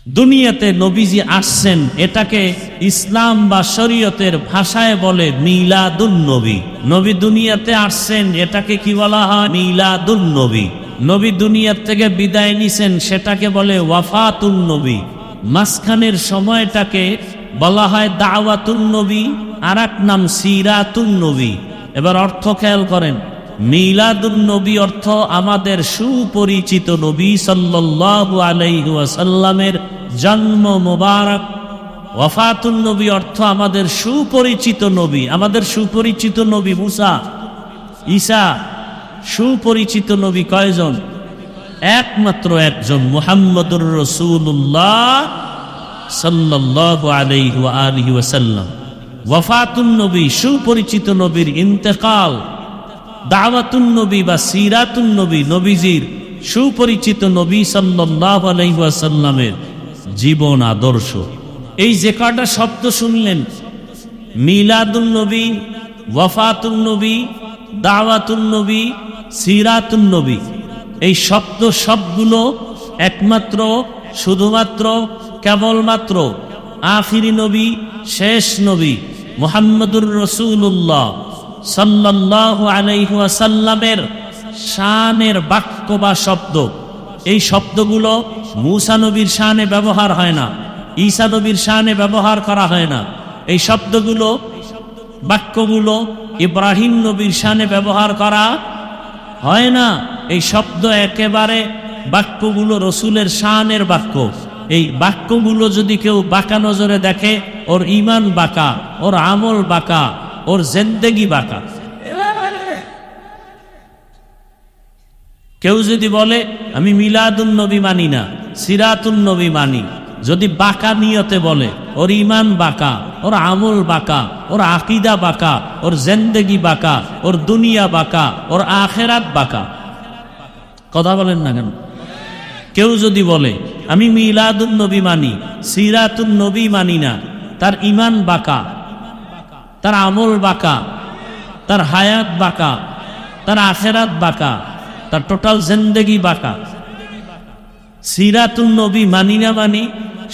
দুনিয়াতে নবীজি আসছেন, এটাকে ইসলাম বা শরীয়তের ভাষায় বলে মিলাদুন নবী। নবী দুনিয়াতে আসছেন, এটাকে কি বলা হয়? মিলাদুন নবী। নবী দুনিয়ার থেকে বিদায় নিছেন, সেটাকে বলে ওয়াফাতুন নবী। মাঝখানের সময়টাকে বলা হয় দাওয়াতুন নবী, আর এক নাম সিরাতুন নবী। এবার অর্থ খেয়াল করেন। মিলাদুন নবী অর্থ আমাদের সুপরিচিত নবী সাল্লাল্লাহু আলাইহি ওয়াসাল্লামের জন্ম মোবারক। ওয়াফাতুন নবী অর্থ আমাদের সুপরিচিত নবী, আমাদের সুপরিচিত নবী মুসা, ঈসা। সুপরিচিত নবী কয়জন? একমাত্র একজন, মুহাম্মদুর রাসূলুল্লাহ সাল্লাল্লাহু আলাইহি ওয়া আলিহি ওয়াসাল্লাম। ওয়াফাতুন নবী সুপরিচিত নবীর ইন্তেকাল। দাওয়াতুন নবী বা সিরাতুন নবী নবীজির সুপরিচিত নবী সাল্লাল্লাহু আলাইহি ওয়াসাল্লামের জীবন আদর্শ। এই যে কয়টা শব্দ শুনলেন, মিলাদুন নবী, ওয়াফাতুন নবী, দাওয়াতুন নবী, সিরাতুন নবী, এই শব্দ সবগুলো একমাত্র, শুধুমাত্র, কেবলমাত্র আখিরি নবী, শেষ নবী মুহাম্মদুর রাসূলুল্লাহ সাল্লাল্লাহু আলাইহি ওয়াসাল্লামের শানের বাক্য বা শব্দ। এই শব্দগুলো মূসা নবীর শানে ব্যবহার হয় না, ঈসা নবীর শানে ব্যবহার করা হয় না। এই শব্দগুলো, বাক্যগুলো ইব্রাহিম নবীর শানে ব্যবহার করা হয় না। এই শব্দ একেবারে, বাক্যগুলো রসুলের শানের বাক্য। এই বাক্যগুলো যদি কেউ বাঁকা নজরে দেখে, ওর ঈমান বাঁকা, ওর আমল বাঁকা, ওর জিন্দেগি বাঁকা। কেউ যদি বলে আমি মিলাদুন নবী মানি না, সিরাতুন নবী মানি, যদি বাঁকা নিয়তে বলে, ওর ঈমান বাঁকা, ওর আমল বাঁকা, ওর আকীদা বাঁকা, ওর জিন্দেগি বাঁকা, ওর দুনিয়া বাঁকা, ওর আখিরাত বাঁকা। কথা বলেন না কেন? কেউ যদি বলে আমি মিলাদুন নবী মানি, সিরাতুন নবী মানি না, তার ঈমান বাঁকা, তার আমল বাঁকা, তার হায়াত বাঁকা, তার আখিরাত বাঁকা, তার টোটাল জিন্দেগি বাঁকা। সিরাতুন নবী মানি না মানি,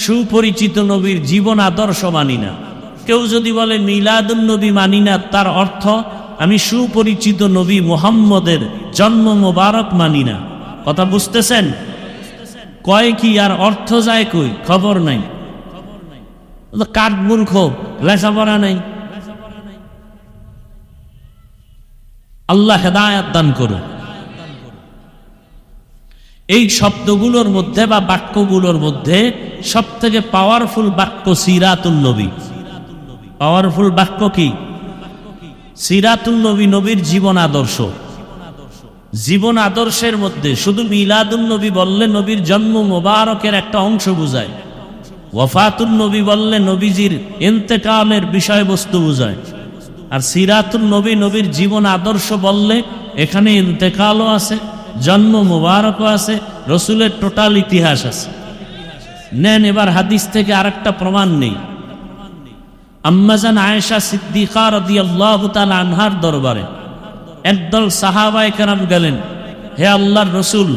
সুপরিচিত নবীর জীবন আদর্শ মানি না। কেউ যদি বলে মিলাদুন নবী মানি না, তার অর্থ আমি সুপরিচিত নবী মুহাম্মদের জন্ম মোবারক মানি না। কথা বুঝতেছেন? কয় কি আর অর্থ যায় কই, খবর নাই। কাঠ মূর্খ, লেখাপড়া নাই। আল্লাহ হেদায়েত দান করুন। এই শব্দগুলোর মধ্যে বা বাক্যগুলোর মধ্যে সব থেকে পাওয়ারফুল বাক্য সিরাতুন নবী। পাওয়ারফুল বাক্য কি? সিরাতুন নবী, নবীর জীবন আদর্শ। জীবন আদর্শের মধ্যে শুধু মিলাদুন নবী বললে নবীর জন্ম মোবারকের একটা অংশ বোঝায়, ওয়াফাতুন নবী বললে নবীজির ইন্তেকালের বিষয়বস্তু বোঝায়, আর সিরাতুন নবী, নবীর জীবন আদর্শ বললে এখানে ইন্তেকালও আছে, জন্ম মোবারকও আছে, রসুলের টোটাল ইতিহাস আছে। নেন এবার হাদিস থেকে আরেকটা প্রমাণ নেই। আম্মাজান আয়েশা সিদ্দিকা রাদিয়াল্লাহু তাআলা আনহার দরবারে একদল সাহাবায়ে কেরাম গেলেন, হে আল্লাহর রসুল,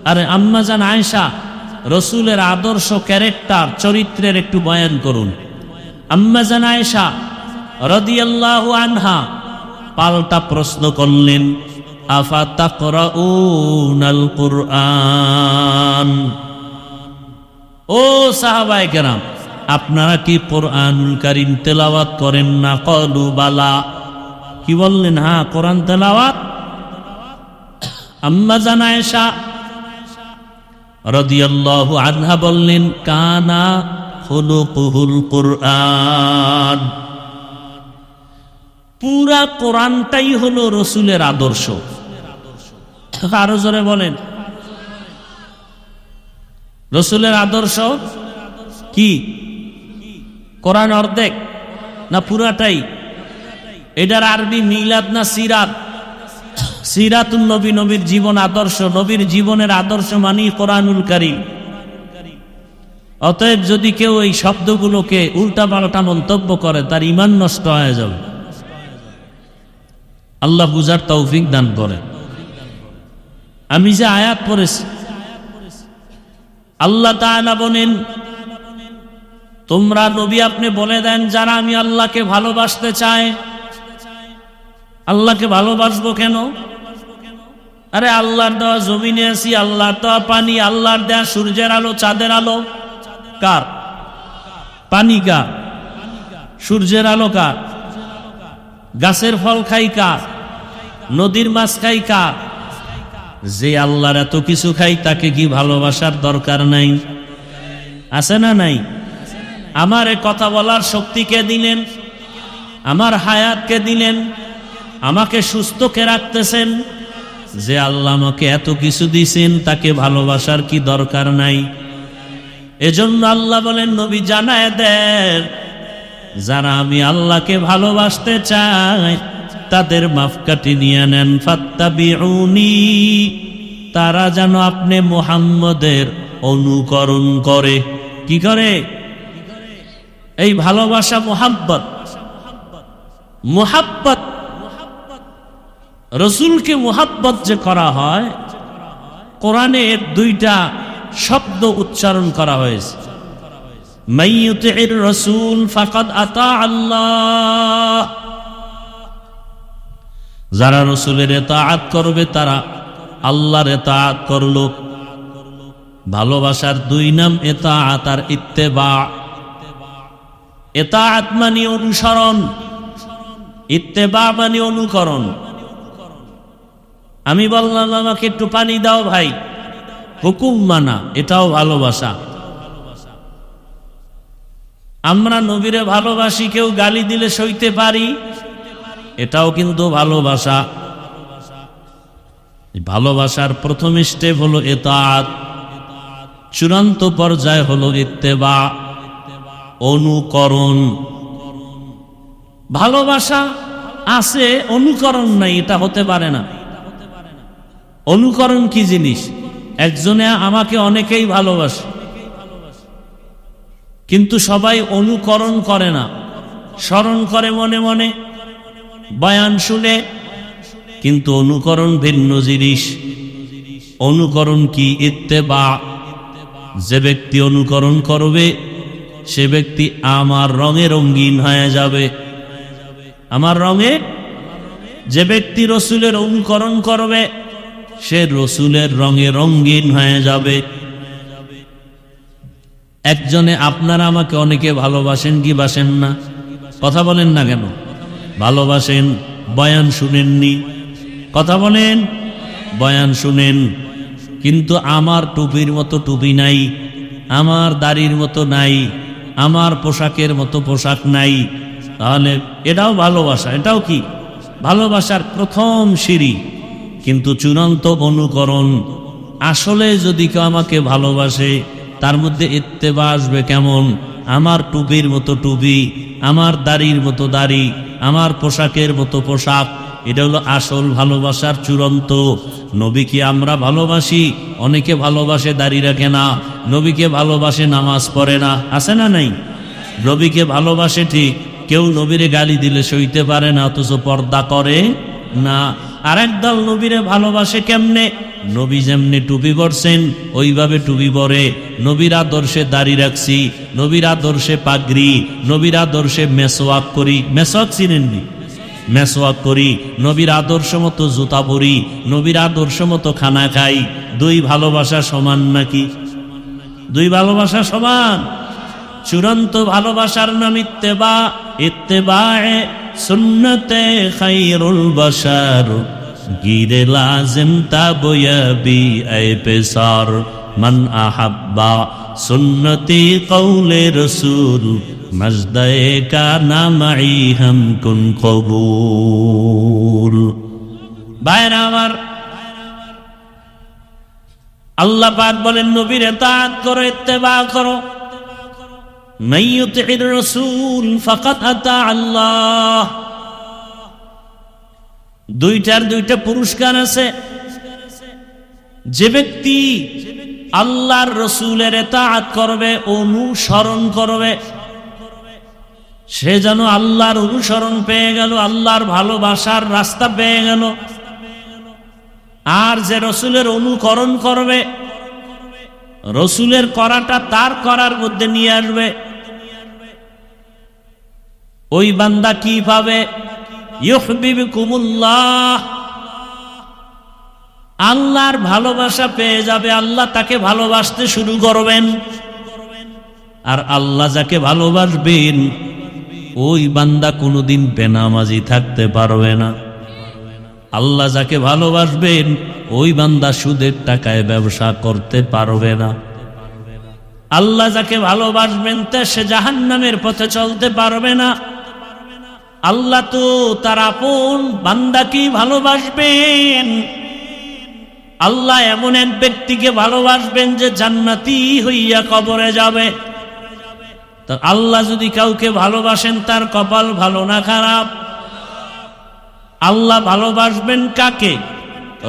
আরে আম্মাজান আয়েশা, রসুলের আদর্শ, ক্যারেক্টার, চরিত্রের একটু বয়ান করুন। আম্মাজান আয়েশা রাদিয়াল্লাহু আনহা পাল্টা প্রশ্ন করলেন, আফা তাকরাউনাল কুরআন? ও সাহাবায়ে কেরাম, আপনারা কি কোরআনুল কারীম তেলাওয়াত করেন না? ক্বালু বালা। কি বললেন? হ্যাঁ, কোরআন তেলাওয়াত। আম্মা জান আয়েশা রাদিয়াল্লাহু আনহা বললেন, কানা খুলুকুহুল কুরআন। পুরা কোরআনটাই হলো রসুলের আদর্শ। আরো জোরে বলেন, রসুলের আদর্শ কি? কোরআন অর্ধেক না পুরাটাই? এটার আরবি মিলাদ না সিরাত? সিরাতুন নবী, নবীর জীবন আদর্শ। নবীর জীবনের আদর্শ মানি কোরআনুল কারীম। অতএব যদি কেউ এই শব্দগুলোকে উল্টাপাল্টা মন্তব্য করে, তার ঈমান নষ্ট হয়ে যাবে। আল্লাহ বুঝার তৌফিক দান করে। আমি যে আয়াত পড়েছি, আল্লাহ তাআলা বলেন তোমরা নবী আপনি বলে দেন যারা আমি আল্লাহকে ভালোবাসতে চাই, আল্লাহকে ভালোবাসবো কেন? আরে আল্লাহর দেওয়া জমিনে আছি, আল্লাহর দেওয়া পানি, আল্লাহর দেওয়া সূর্যের আলো চাঁদের আলো কার? পানি কার? সূর্যের আলো কার? গাছের ফল খাই কার? নদীর মাছ খাই কার? যে আল্লাহর এত কিছু খাই তাকে কি ভালোবাসার দরকার নাই? আছে না নাই? আমার এ কথা বলার শক্তি কে দিলেন? আমার হায়াত কে দিলেন? আমাকে সুস্থ কে রাখতেছেন? যে আল্লাহ আমাকে এত কিছু দিয়েছেন তাকে ভালোবাসার কি দরকার নাই? এজন্য আল্লাহ বলেন নবী জানায় দেন যারা আমি আল্লাহকে ভালোবাসতে চাই তাদের মাপকাঠি নিয়ে নেন। ফাত্তাবিউনি, তারা যেন আপনি মুহাম্মদের অনুকরণ করে। কি করে? এই ভালোবাসা মুহাব্বত, মুহাব্বত রসুলকে মুহাব্বত যে করা হয়, কোরআনের দুইটা শব্দ উচ্চারণ করা হয়েছে। মাইয়ুতির রাসূল ফাকাদ আতা আল্লাহ, যারা রসুলের ইতাআত করবে তারা আল্লাহর ইতাআত করলো। ভালোবাসার দুই নাম ইতাআত আর ইত্তেবা। ইতাআত মানে অনুসরণ, ইত্তেবা মানে অনুকরণ। আমি বললাম আমাকে একটু পানি দাও ভাই, হুকুম মানা, এটাও ভালোবাসা। আমরা নবীরে ভালোবাসি, কেউ গালি দিলে সইতে পারি, এটাও কিন্তু ভালোবাসা। ভালোবাসার প্রথম স্টেপ হলো ইতাআত, চূড়ান্ত পর্যায় হলো ইত্তেবা, অনুকরণ। ভালোবাসা আছে, অনুকরণ নাই, এটা হতে পারে না। অনুকরণ কি জিনিস? একজনে আমাকে অনেকেই ভালোবাসে, কিন্তু সবাই অনুকরণ করে না, স্মরণ করে মনে মনে, বয়ান শুনে, কিন্তু অনুকরণ ভিন্ন জিনিস। অনুকরণ কি? ইত্তেবা। যে ব্যক্তি অনুকরণ করবে সে ব্যক্তি আমার রঙে রঙিন হয়ে যাবে। আমার রঙে, যে ব্যক্তি রসুলের অনুকরণ করবে সে রসুলের রঙে রঙিন হয়ে যাবে। একজনে আপনারা আমাকে অনেকে ভালোবাসেন কি বাসেন না? কথা বলেন না কেন? ভালোবাসেন, বয়ান শুনেননি? কথা বলেন, বয়ান শুনেন, কিন্তু আমার টুপির মতো টুপি নাই, আমার দাড়ির মতো নাই, আমার পোশাকের মতো পোশাক নাই, তাহলে এটাও ভালোবাসা। এটাও কি? ভালোবাসার প্রথম সিঁড়ি, কিন্তু চূড়ান্ত অনুকরণ। আসলে যদি কেউ আমাকে ভালোবাসে তার মধ্যে ইত্তেবা আসবে কেমন? আমার টুপির মতো টুপি, আমার দাড়ির মতো দাড়ি, আমার পোশাকের মতো পোশাক। এটা হলো আসল ভালোবাসার চূড়ান্ত। নবীকে আমরা ভালোবাসি, অনেকে ভালোবাসে দাড়ি রাখে না, নবীকে ভালোবাসে নামাজ পড়ে না, আছে না নাই? নবীকে ভালোবাসে ঠিক, কেউ নবীরে গালি দিলে সইতে পারে না, অথচ পর্দা করে না। আরেক দল নবীরে ভালোবাসে কেমনে? নবী যেমনি টুপি পরছেন ওইভাবে টুপি পরে, নবীর আদর্শে দাড়ি রাখছি, নবীর আদর্শে পাগড়ি, নবীর আদর্শে মেসওয়াক করি। মেসওয়াক চিনেননি? মেসওয়াক করি, নবীর আদর্শ মতো জুতা পরি, নবীর আদর্শ মতো খানা খাই। দুই ভালোবাসা সমান নাকি? দুই ভালোবাসা সমান? চূড়ান্ত ভালোবাসার নাম ইত্তেবা। ইত্তেবায়ে সুন্নতে খায়রুল বাশার, গিরে লাজিম তাবয়াবি এ পেসার। মান আহাব্বা সুন্নতি কওলে রসুল, মজদায়ে কানা মাই হাম কুন কবুল। ভাইরা আমার, আল্লাহ পাক বলেন নবীর ইতাআত করো, ইত্তেবা করো। মাইয়ুতির রাসূল ফাকাদ আতা আল্লাহ। দুইটার দুইটা পুরস্কার আছে। যে ব্যক্তি আল্লাহর রসুলের ইতাআত করবে, অনুসরণ করবে, সে যেন আল্লাহর অনুসরণ পেয়ে গেল, আল্লাহর ভালোবাসার রাস্তা পেয়ে গেল। আর যে রসুলের অনুকরণ করবে, রসুলের করাটা তার করার মধ্যে নিয়ে আসবে, ওই বান্দা কি পাবে? ইউহিব্বুকুমুল্লাহ, আল্লাহর ভালোবাসা পেয়ে যাবে। আল্লাহ তাকে ভালোবাসতে শুরু করবেন। আর আল্লাহ যাকে ভালোবাসবেন ওই বান্দা কোনোদিন বেনামাজি থাকতে পারবে না। আল্লাহ যাকে ভালোবাসবেন ওই বান্দা সুদের টাকায় ব্যবসা করতে পারবে না। আল্লাহ যাকে ভালোবাসবেন তা সে জাহান্নামের পথে চলতে পারবে না। আল্লাহ তো তার আপন বান্দাকেই ভালোবাসবেন। আল্লাহ এমন এক ব্যক্তিকে ভালোবাসবেন যে জান্নাতি হইয়া কবরে যাবে। তা আল্লাহ যদি কাউকে ভালোবাসেন তার কপাল ভালো না খারাপ? আল্লাহ ভালোবাসবেন কাকে?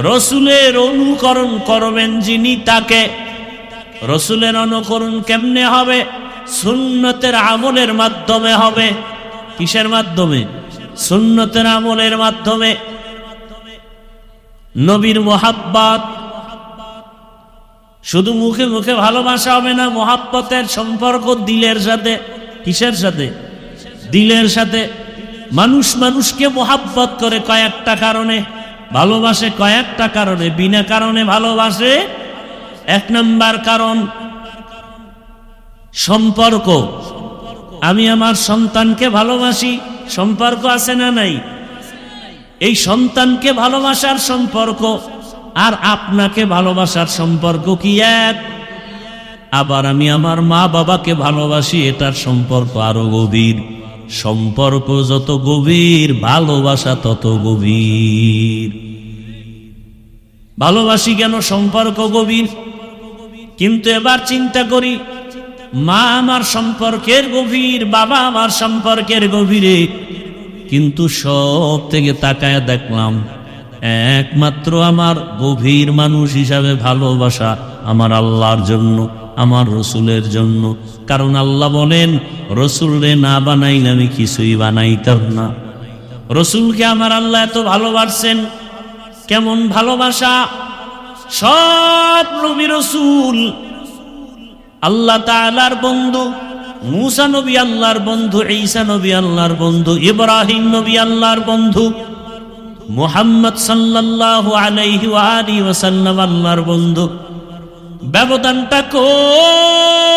রসুলের অনুকরণ করবেন যিনি তাকে। রসুলের অনুকরণ কেমনে হবে? সুন্নতের আমলের মাধ্যমে হবে। কিসের মাধ্যমে? সুন্নতের আমলের মাধ্যমে। নবীর মোহাব্বত, শুধু মুখে মুখে ভালোবাসা হবে না, মোহাব্বতের সম্পর্ক দিলের সাথে। কিসের সাথে? দিলের সাথে। মানুষ মানুষকে মোহাব্বত করে কয়েকটা কারণে, ভালোবাসে কয়েকটা কারণে, বিনা কারণে ভালোবাসে। এক নাম্বার কারণ সম্পর্ক। আমি আমার সন্তানকে ভালোবাসি, সম্পর্ক আছে না নাই? এই সন্তানকে ভালোবাসার সম্পর্ক আর আপনাকে ভালোবাসার সম্পর্ক কি এক? আবার আমি আমার মা বাবাকে ভালোবাসি, এটার সম্পর্ক আরো গভীর। সম্পর্ক যত গভীর ভালোবাসা তত গভীর। ভালোবাসি কেন? সম্পর্ক গভীর। কিন্তু এবার চিন্তা করি, মা আমার সম্পর্কের গভীর, বাবা আমার সম্পর্কের গভীরে, কিন্তু সব থেকে তাকায় দেখলাম একমাত্র আমার গভীর মানুষ হিসাবে ভালোবাসা আমার আল্লাহর জন্য, আমার রসুলের জন্য। কারণ আল্লাহ বলেন, রসুলরে না বানাইলে আমি কিছুই বানাইতাম না। রসুলকে আমার আল্লাহ এত ভালোবাসছেন। কেমন ভালোবাসা? সব নবী রসুল আল্লাহ তাআলার বন্ধু। মূসা নবী আল্লাহর বন্ধু, ঈসা নবী আল্লাহর বন্ধু, ইব্রাহিম নবী আল্লাহর বন্ধু, মুহাম্মদ সাল্লাল্লাহু আলাইহি ওয়া আলিহি ওয়াসাল্লাম আল্লাহর বন্ধু। ব্যবধানটা কই?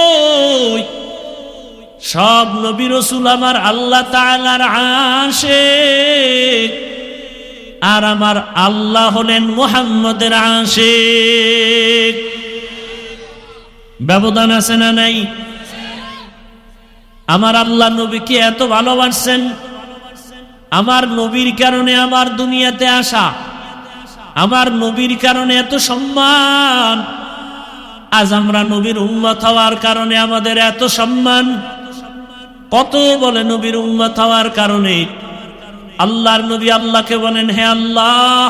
সব নবী রাসূল আমার আল্লাহ তাআলার আশিক, আর আমার আল্লাহ হলেন মুহাম্মদের আশিক। ব্যবধান আছে না নাই? আমার আল্লাহ নবীকে এত ভালোবাসছেন, আমার নবীর কারণে আমার দুনিয়াতে আসা, আমার নবীর কারণে এত সম্মান। আজ আমরা নবীর উম্মত হওয়ার কারণে আমাদের এত সম্মান। কত বলে নবীর উম্মত হওয়ার কারণে আল্লাহর নবী আল্লাহকে বলেন, হে আল্লাহ,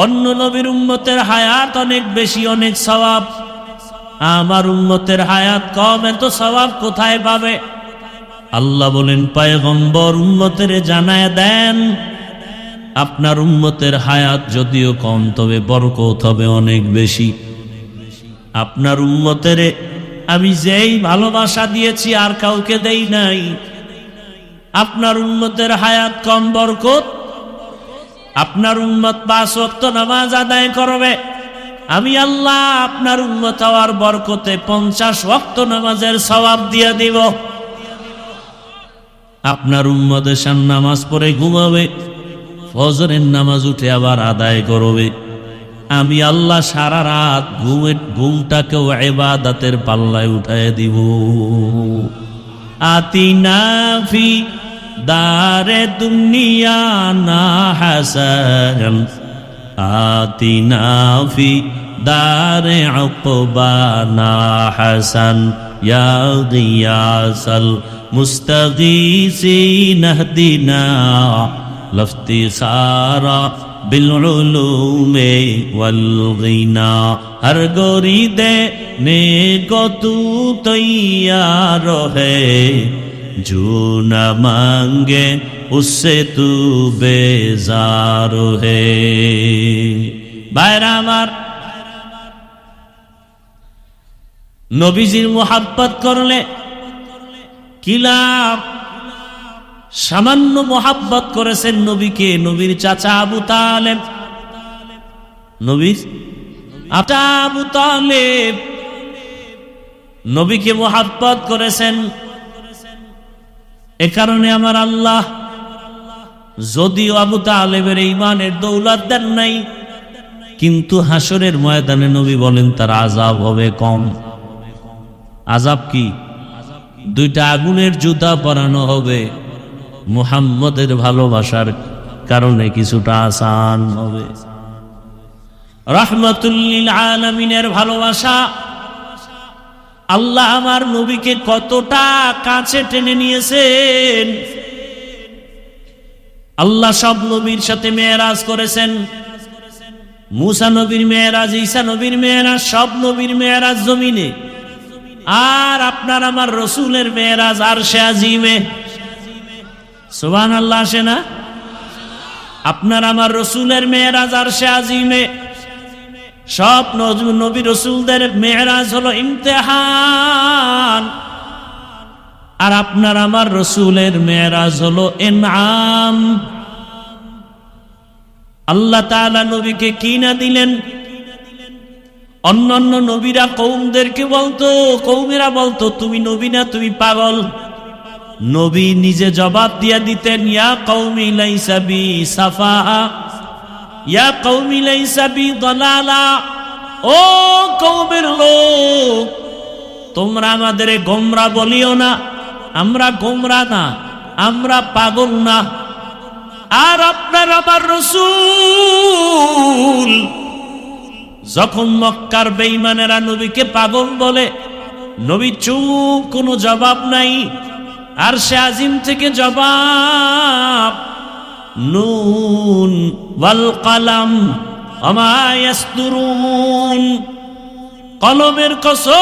অন্য নবীর উম্মতের হায়াত অনেক বেশি, অনেক সওয়াব, আমার উম্মতের হায়াত কম, এত সওয়াব কোথায় পাবে? আল্লাহ বলেন, পয়গম্বর উম্মতের জানায় দেন, আপনার উম্মতের হায়াত যদিও কম তবে বরকত হবে অনেক বেশি। আপনার উম্মতের আমি যেই ভালোবাসা দিয়েছি আর কাউকে দেই নাই। আপনার উম্মতের হায়াত কম, বরকত। আপনার উম্মত 5 ওয়াক্ত নামাজ আদায় করবে, আমি আল্লাহ আপনার উম্মত হওয়ার বরকতে 50 ওয়াক্ত নামাজের সওয়াব দিয়ে দিব। আপনার উম্মত এশার নামাজ পড়ে ঘুমাবে, ফজরের নামাজ উঠে আবার আদায় করবে, আমি আল্লাহ সারা রাত ঘুমটাকেও ইবাদতের পাল্লায় উঠায় দিব। আতিনা ফি দারে দুনিয়া না হাসান, আতিনা ফি দারে উকবা না হাসান, ইয়া গিয়াসাল মুস্তাগীসিন ইহদিনা লফতিসারা বিল উলুমে ওয়াল গিনা। হর গোরি দে নে গো তু তৈয়ার হে, जो न मांगे उससे तू बेजार है। ভাইরা আমার, নবীজির মুহাব্বত করলে কি লাভ? সামান্য মোহাব্বত করেছেন নবীকে। নবীর চাচা আবু তালেব, নবীর আবু তালেব নবীকে মোহাব্বত করেছেন। এ কারণে আমার আল্লাহ যদিও আবু তালেবের ঈমানের দৌলত দেন নাই, কিন্তু হাসরের ময়দানে নবী বলেন তার আযাব হবে কম। আযাব কি? দুইটা আগুনের জুতা পরানো হবে। মুহাম্মদের ভালোবাসার কারণে কিছুটা আসান হবে। রাহমাতুল লিল আলামিনের ভালোবাসা। আল্লাহ আমার নবীকে কতটা কাছে টেনে নিয়েছেন। আল্লাহ সব নবীর সাথে মেরাজ করেছেন। মুসা নবীর মেরাজ, ঈসা নবীর মেরাজ, সব নবীর মেরাজ জমিনে। আর আপনার আমার রসুলের মেরাজ আরশে আজিমে। সুবহানাল্লাহ আসে না? আপনার আমার রসুলের মেরাজ আরশে আজিমে। সব নবী রসুলদের মেরাজ হলো ইমতিহান, আর আপনার আমার রসুলের মেরাজ হলো ইনআম। আল্লাহ তাআলা নবীকে কি না দিলেন। অন্যান্য নবীরা কওমদেরকে বলতো, কওমেরা বলতো তুমি নবী না, তুমি পাগল। নবী নিজে জবাব দিয়া দিতেন, ইয়া কওমি লাইসা বি সাফাহা, ইয়া কওমি লাইসা বি দালালা। ও কওমের লোক, তোমরা আমাদের গোমরা বলিও না। আমরা গোমরা না, আমরা পাগল না। আর আপনার আমার রাসূল যখন মক্কার বেঈমানেরা নবীকে পাগল বলে, নবী চুপ, কোনো জবাব নাই। আরশে আজিম থেকে জবাব, নুন ওয়াল কলম ওমা ইয়াসতুরুন। কলমের কসম,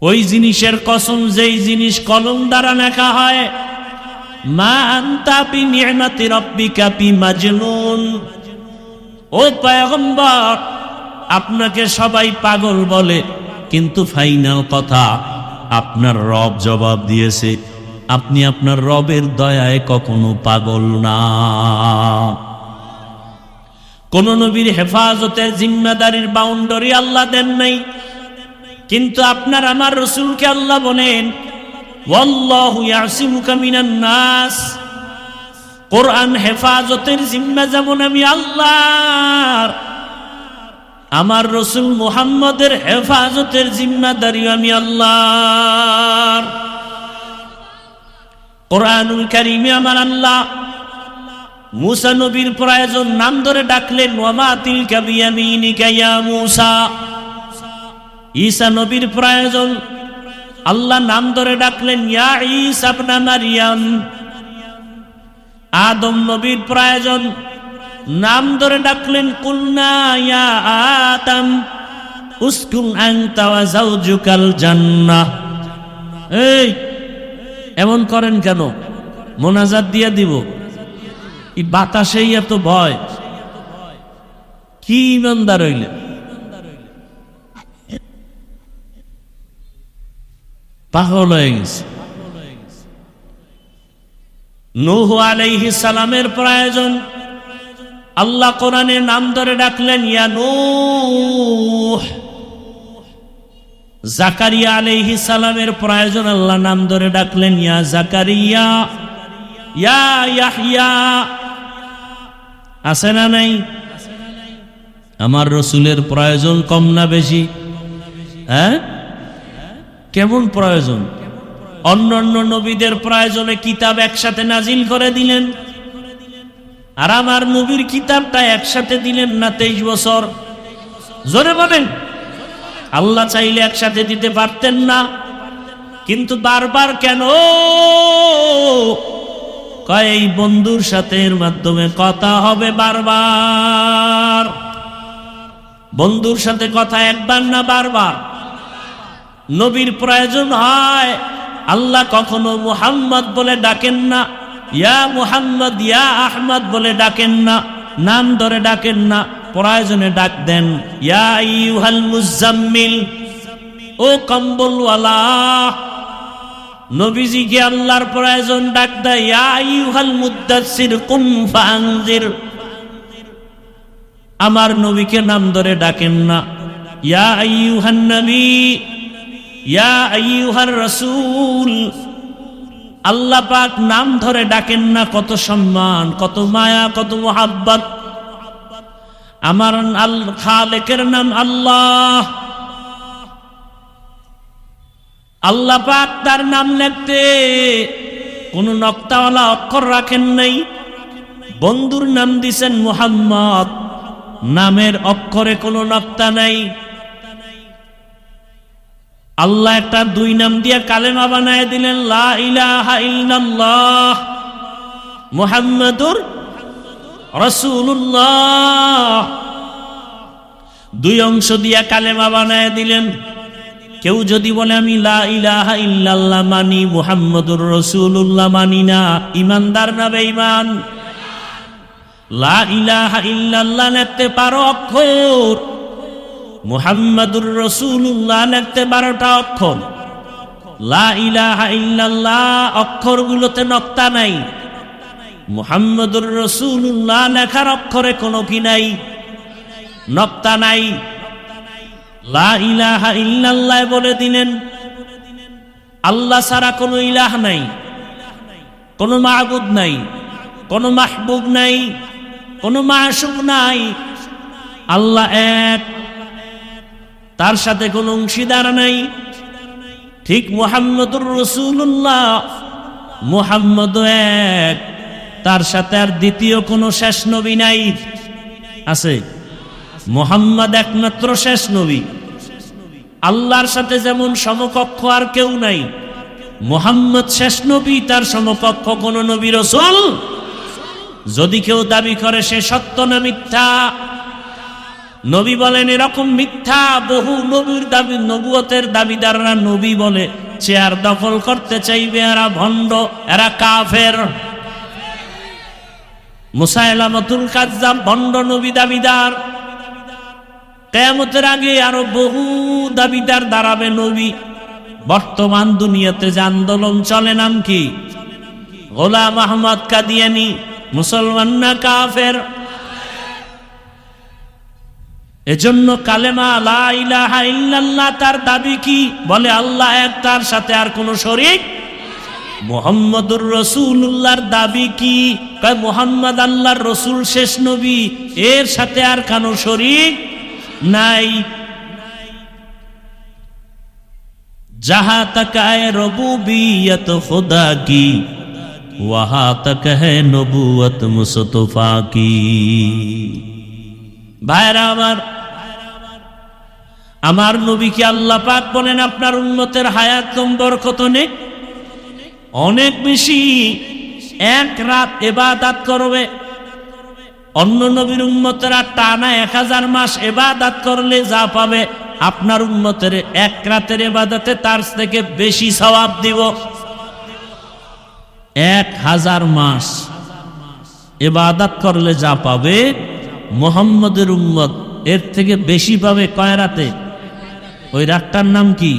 ওই জিনিসের কসম যেই জিনিস কলম দ্বারা লেখা হয়। মা আনতা বিনি'মাতি রাব্বিকা বিমাজনুন। ও পয়গম্বর, আপনাকে সবাই পাগল বলে, কিন্তু ফাইনাল কথা আপনার রব জবাব দিয়েছে, আপনি আপনার রবের দয়ায় কখনো পাগল না। কোন নবীর হেফাজতের জিম্মাদারির বাউন্ডারি আল্লাহ দেন নাই, কিন্তু আপনার আমার রসুলকে আল্লাহ বলেন ওয়াল্লাহু ইয়াসিমুকা মিনান নাস। কোরআন হেফাজতের জিম্মা যেমন আমি আল্লাহর, আমার রসুল মুহাম্মদের হেফাজতের জিম্মাদারি আমি আল্লাহর। কোরআনুল কারীমে আমার আল্লাহ মুসা নবীর প্রয়োজন নাম ধরে ডাকলেন, ওয়ামা তিলকা বিয়ামিনিকা ইয়া মুসা। ঈসা নবীর প্রয়োজন আল্লাহ নাম ধরে ডাকলেন, ইয়া ঈসা ইবনে মারইয়াম। আদম নবীর প্রয়োজন নাম ধরে ডাকলেন, কুলনা ইয়া আদম উসকুন আনতা ওয়া যাওজুকাল জান্নাহ। এই এমন করেন কেন? মোনাজাত দিয়ে দিব। এই বাতাসেই এত ভয়, কি ইমানদার হইলে? পাগল হয়ে গেছে। নূহ আলাইহিস সালামের প্রয়োজন আল্লাহ কোরআনের নাম ধরে ডাকলেন, ইয়া নূহ। জাকারিয়া আলাইহিস সালামের প্রয়োজন আল্লাহ নাম ধরে ডাকলেন, ইয়া জাকারিয়া, ইয়া ইয়াহইয়া। আছে না নাই? আমার রসুলের প্রয়োজন কম না বেশি? হ্যাঁ, কেমন প্রয়োজন? অন্যান্য নবীদের প্রয়োজনে কিতাব একসাথে নাজিল করে দিলেন, আর আমার নবীর কিতাবটা একসাথে দিলেন না 23 বছর। জোরে বলেন। আল্লাহ চাইলে একসাথে দিতে পারতেন না, কিন্তু বারবার কেন? কয় এই বন্ধুর সাথে এর মাধ্যমে কথা হবে বারবার। বন্ধুর সাথে কথা একবার না বারবার। নবীর প্রয়োজন হয়, আল্লাহ কখনো মুহাম্মদ বলে ডাকেন না, ইয়া মুহাম্মদ ইয়া আহমদ বলে ডাকেন না, নাম ধরে ডাকেন না, প্রয়োজনে ডাক দেন, ইয়া আইয়ুহাল মুজাম্মিল। ও কম্বলওয়ালা, নবীজিকে আল্লাহর প্রয়োজন ডাক দেয়, ইয়া আইয়ুহাল মুদ্দাসসির কুম ফাআনজির। আমার নবীকে নাম ধরে ডাকেন না, ইয়া আইয়ুহান নবী, ইয়া আইয়ুহার রাসূল। আল্লাহ পাক নাম ধরে ডাকেন না, কত সম্মান, কত মায়া, কত মোহাব্বত। আমার খালেকের নাম আল্লাহ। আল্লাহ পাক তার নাম লিখতে কোনো নক্তাওয়ালা অক্ষর রাখেন নাই। বন্ধুর নাম দিছেন মুহাম্মদ, নামের অক্ষরে কোনো নক্তা নাই। আল্লাহ একটা দুই নাম দিয়ে কালেমা বানায় দিলেন, লা ইলাহা ইল্লাল্লাহ মুহাম্মাদুর রাসূলুল্লাহ। দুই অংশ দিয়া কালেমা বানায় দিলেন। কেউ যদি বলে আমি লা ইলাহা ইল্লাল্লাহ মানি, মুহাম্মাদুর রাসূলুল্লাহ মানি না, ইমানদার না বেঈমান? লা ইলাহা ইল্লাল্লাহ লিখতে 12 অক্ষর, মুহাম্মাদুর রাসূলুল্লাহ লিখতে 12টা অক্ষর। লা ইলাহা ইল্লাল্লাহ অক্ষরগুলোতে নক্তা নাই, মুহাম্মাদুর রাসূলুল্লাহ লেখার অক্ষরে কোনো কি নাই, নক্তা নাই। লা ইলাহা ইল্লাল্লাহ বলে দিলেন আল্লাহ ছাড়া কোনো ইলাহ নাই, কোনো মাবুদ নাই, কোনো মাহবুব নাই, কোনো মাশুক নাই। আল্লাহ এক, তার সাথে কোনো অংশীদার নাই। ঠিক মুহাম্মাদুর রাসূলুল্লাহ, মুহাম্মদ এক, তার সাথে আর দ্বিতীয় কোনো শেষ নবী নাই। আছে? মুহাম্মদ একমাত্র শেষ নবী। আল্লাহর সাথে যেমন সমকক্ষ আর কেউ নাই, মুহাম্মদ শেষ নবী, তার সমকক্ষ কোন নবী রাসূল। যদি কেউ দাবি করে সে সত্য না মিথ্যা? নবী বলেন এরকম মিথ্যা। বহু নবীর দাবি, নবুয়তের দাবিদাররা নবী বলে চেয়ার দখল করতে চাইবে, এরা ভণ্ড, এরা কাফের। মুসাইলামাতুল কাজ্জাব ভণ্ড নবী দাবিদার। কিয়ামতের আগে আরো বহু দাবিদার দাঁড়াবে নবী। বর্তমান দুনিয়াতে যে আন্দোলন চলে নাম কি? গোলাম আহমদ কাদিয়ানী। মুসলমান না কাফের? এজন্য কালেমা লা ইলাহা ইল্লাল্লাহ তার দাবি কি? বলে আল্লাহ এক, তার সাথে আর কোনো শরীক। মুহাম্মাদুর রাসূলুল্লাহর দাবি কি? কয় মুহাম্মদ আল্লাহর রাসূল, শেষ নবী, এর সাথে আর কোনো শরীক নাই। जहां तक है रबूबियत खुदा की, वहां तक है नबूवत मुस्तफा की। ভাইরা আমার নবীকে আল্লাহ পাক বলেন আপনার উম্মতের হায়াত বরকত নেই, অনেক বেশি। এক রাত ইবাদত করবে। অন্য নবীর উম্মতেরা টানা 1000 মাস ইবাদত করলে যা পাবে, আপনার উম্মতের এক রাতের ইবাদতে তার থেকে বেশি সওয়াব দিব। 1000 মাস ইবাদত করলে যা পাবে, মুহাম্মদের উম্মত এর থেকে বেশি পাবে। কয় রাতে? ওই রাতটার নাম কি?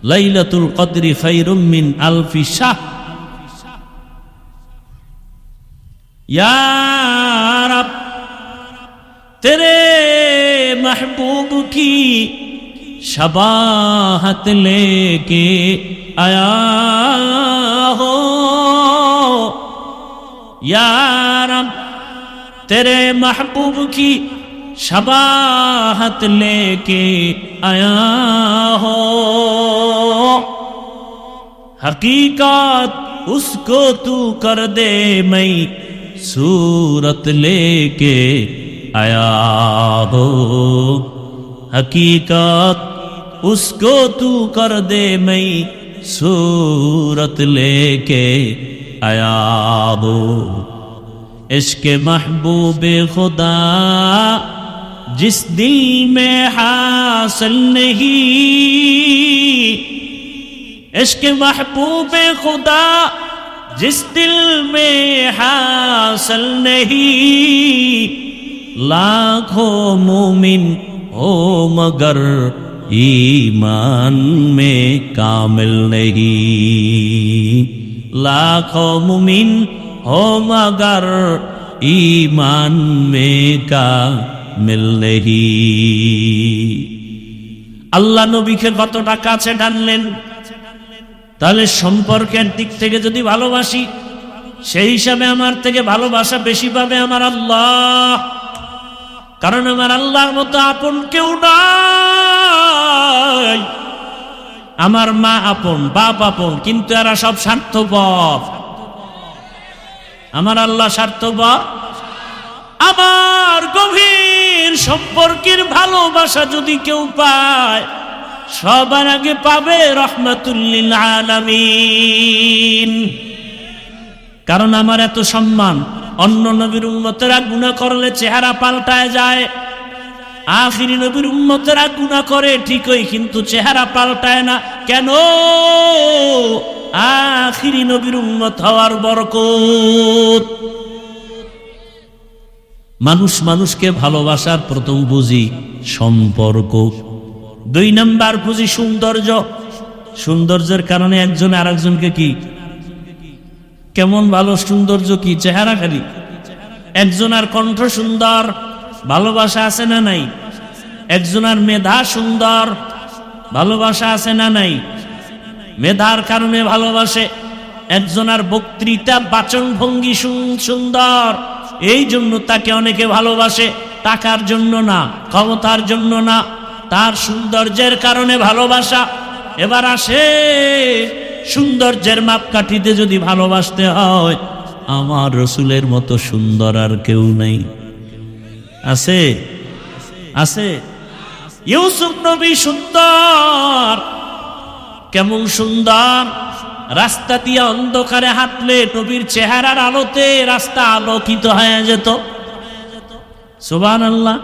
লাইলাতুল কদরি খায়রুম মিন আলফি শাহর। या रब तेरे महबूब की शबाहत लेके आया हो, या रब तेरे महबूब की शबाहत लेके आया हो। हकीकत उसको तू कर दे, मैं सूरत लेके आया हो। हकीकत उसको तू कर दे, मैं सूरत लेके आया हो। इश्क महबूबे खुदा जिस दिल में हासिल नहीं, इश्क महबूबे खुदा जिस दिल में हासिल नहीं, लाखों मोमिन हो मगर ईमान में कामिल नहीं। लाखों मुमिन हो मगर ईमान में कामिल नहीं। আল্লাহ নবীকে কতটা কাছে টানলেন। তাহলে সম্পর্কের দিক থেকে যদি ভালোবাসি, সেই হিসাবে আমার থেকে ভালোবাসা বেশি পাবে আমার আল্লাহ। কারণ আমার আল্লাহর মতো আপন কেউ নাই। আমার মা আপন, বাপ আপন, কিন্তু এরা সব স্বার্থপর। আমার আল্লাহ স্বার্থপর। আমার গভীর সম্পর্কের ভালোবাসা যদি কেউ পায়, সবার আগে পাবে রহমাতুল লিল আলামিন। কারণ আমার এত সম্মান, অন্য নবীর উম্মতেরা গুনাহ করলে চেহারা পাল্টায় যায়, আখিরি নবীর উম্মতেরা গুনাহ করে ঠিকই, কিন্তু চেহারা পাল্টায় না। কেন? আখিরি নবীর উম্মত হওয়ার বরকত। মানুষ মানুষকে ভালোবাসার প্রথম বুঝি সম্পর্ক, 2 নাম্বার বুঝি সৌন্দর্য। সৌন্দর্যের কারণে একজন আরেকজনকে কি কেমন ভালো, সৌন্দর্য কি চেহারা খালি। একজনের কণ্ঠ সুন্দর, ভালোবাসা আছে না নাই? একজনের মেধা সুন্দর, ভালোবাসা আছে না নাই? মেধার কারণে ভালোবাসে। একজনের বক্তৃতা বাচন ভঙ্গি সুন্দর, এই জন্য তাকে অনেকে ভালোবাসে। টাকার জন্য না, ক্ষমতার জন্য না, তার সৌন্দর্যের কারণে ভালোবাসা। এবার আসে সৌন্দর্যের মাপকাঠিতে যদি ভালোবাসতে হয়, আমার রসুলের মতো সুন্দর আর কেউ নেই। আছে? আছে? ইউসুফ নবী সুন্দর। কেমন সুন্দর! রাস্তা দিয়ে অন্ধকারে হাঁটলে নবীর চেহারার আলোতে রাস্তা আলোকিত হয়ে যেত। সুবহানাল্লাহ।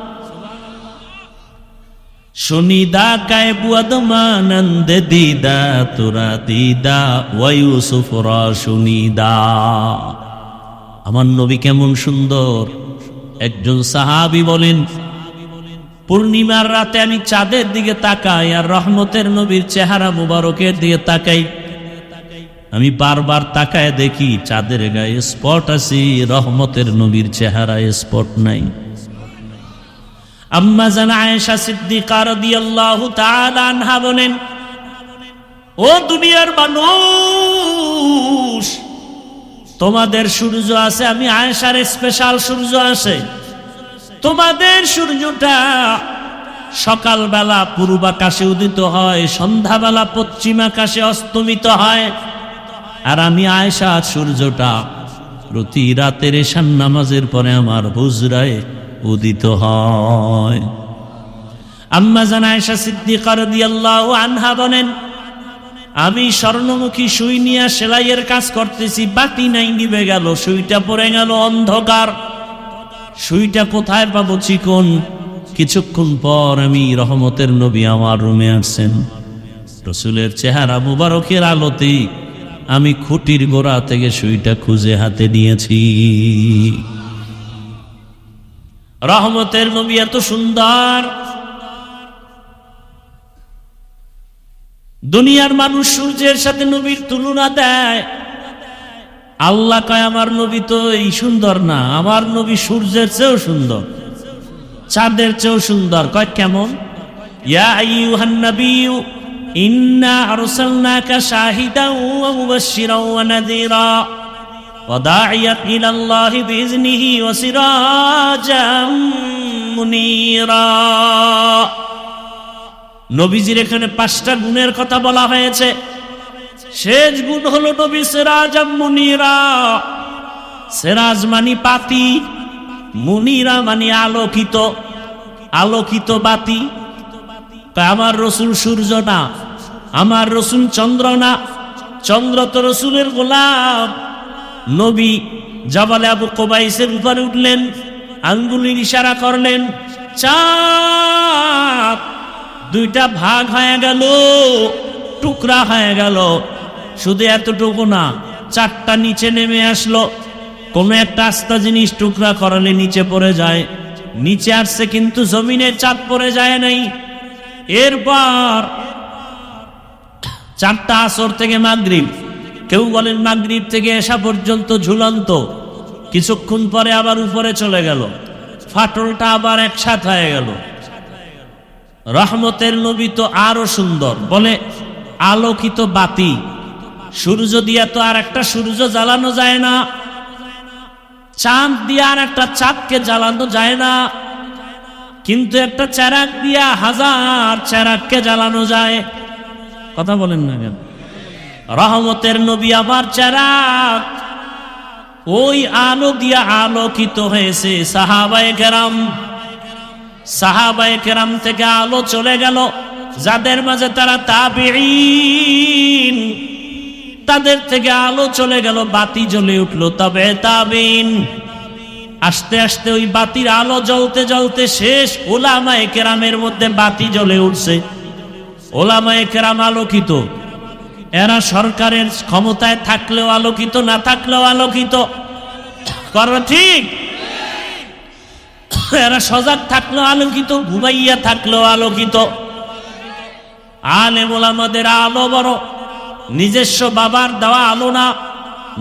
সুনিদা কায়ে বুয়াদমানন্দ দিদা তোরা দিদা ওয়া ইউসুফ রা সুনিদা। আমার নবী কেমন সুন্দর! একজন সাহাবী বলেন, পূর্ণিমার রাতে আমি চাঁদের দিকে তাকাই আর রহমতের নবীর চেহারা মুবারকের দিকে তাকাই। আমি বারবার তাকায় দেখি চাঁদের গায়ে স্পট আছে, রহমতের নবীর চেহারায় স্পট নাই। আম্মা জান আয়েশা সিদ্দিকা রাদিয়াল্লাহু তাআলা আনহা বলেন, ও দুনিয়ার মানুষ, তোমাদের সূর্য আছে, আমি আয়েশার স্পেশাল সূর্য আছে। তোমাদের সূর্যটা সকালবেলা পূর্ব আকাশে উদিত হয়, সন্ধ্যাবেলা পশ্চিম আকাশে অস্তমিত হয়। আর আমি আয়েশা সূর্যটা প্রতি রাতের এশার নামাজের পরে আমার হুজরায় উদিত হয়। আম্মা জান আয়েশা সিদ্দিকা রাদিয়াল্লাহু আনহা বলেন, আমি স্বর্ণমুখী সুই নিয়ে সেলাইয়ের কাজ করতেছি, বাতি নাই, নিভে গেল, সুইটা পড়ে গেল, অন্ধকার। সুইটা কোথায় পাবো চিকন? কিছুক্ষণ পর আমি রহমতের নবী আমার রুমে আসছেন। রসুলের চেহারা মুবারকের আলোতে আমি খুঁটির গোড়া থেকে সুইটা খুঁজে হাতে নিয়েছি। রহমতের নবী এত সুন্দর। দুনিয়ার মানুষ সূর্যের সাথে নবীর তুলনা দেয়। আল্লাহ কয় আমার নবী তো এই সুন্দর না, আমার নবী সূর্যের চেয়েও সুন্দর, চাঁদের চেয়েও সুন্দর। কয় কেমন? ইয়া আইয়ুহান নাবিয়্যু ইন্না আরসালনাকা শাহিদান ওয়া মুবাশশিরান ওয়া নাযীরা ওয়া দাঈয়ান ইলাল্লাহি বিইজনিহি ওয়া সিরাজাম মুনীরা। নবীজির এখানে 5টা গুণের কথা বলা হয়েছে। শেষ গুণ হলো নবী সিরাজাম মুনীরা। সিরাজ মানে বাতি, মুনীরা মানে আলোকিত, আলোকিত বাতি। আমার রসুল সূর্য না, আমার রসুল চন্দ্র না, চন্দ্র তো রসুলের গোলাম। নবী জাবালে আবু কুবাইসের উপরে উঠলেন, আঙ্গুলের ইশারা করলেন, চাঁদ 2টা ভাগ হয়ে গেল, টুকরা হয়ে গেল। শুধু এতটুকু না, 4টা নিচে নেমে আসলো। কোন একটা আস্তা জিনিস টুকরা করালে নিচে পড়ে যায়, নিচে আসছে কিন্তু জমিনে চাঁদ পড়ে যায় নাই। এরপর 4টা আসর থেকে মাগরিব, কেউ বলেন মাগরিব থেকে এশা পর্যন্ত ঝুলন্ত, কিছুক্ষণ পরে আবার উপরে চলে গেল, ফাটলটা আবার একসাথে হয়ে গেল। রহমতের নবী তো আরো সুন্দর, বলে আলোকিত বাতি। সূর্য দিয়া তো আর একটা সূর্য জ্বালানো যায় না, চাঁদ দিয়ে আর একটা চাঁদকে জ্বালানো যায় না, কিন্তু একটা চেরাগ দিয়া হাজার চেরাগকে জ্বালানো যায়। কথা বলেন না কেন? রহমতের নবী আবার চেরাগ, ওই আলো দিয়া আলোকিত হয়েছে সাহাবায়ে কেরাম। সাহাবায়ে কেরাম থেকে আলো চলে গেল যাদের মাঝে তারা তাবেঈন, তাদের থেকে আলো চলে গেল, বাতি জ্বলে উঠলো তবে তাবেঈন। আস্তে আস্তে ওই বাতির আলো জ্বলতে জ্বলতে শেষ, উলামায়ে কেরামের মধ্যে বাতি জ্বলে উঠছে। উলামায়ে কেরাম আলোকিত, এরা সরকারের ক্ষমতায় থাকলেও আলোকিত, না থাকলেও আলোকিত। করো ঠিক? এরা সজাগ থাকলেও আলোকিত, ঘুমাইয়া থাকলেও আলোকিত। আলেম ওলামাদের আলো বড়, নিজস্ব বাবার দেওয়া আলো না,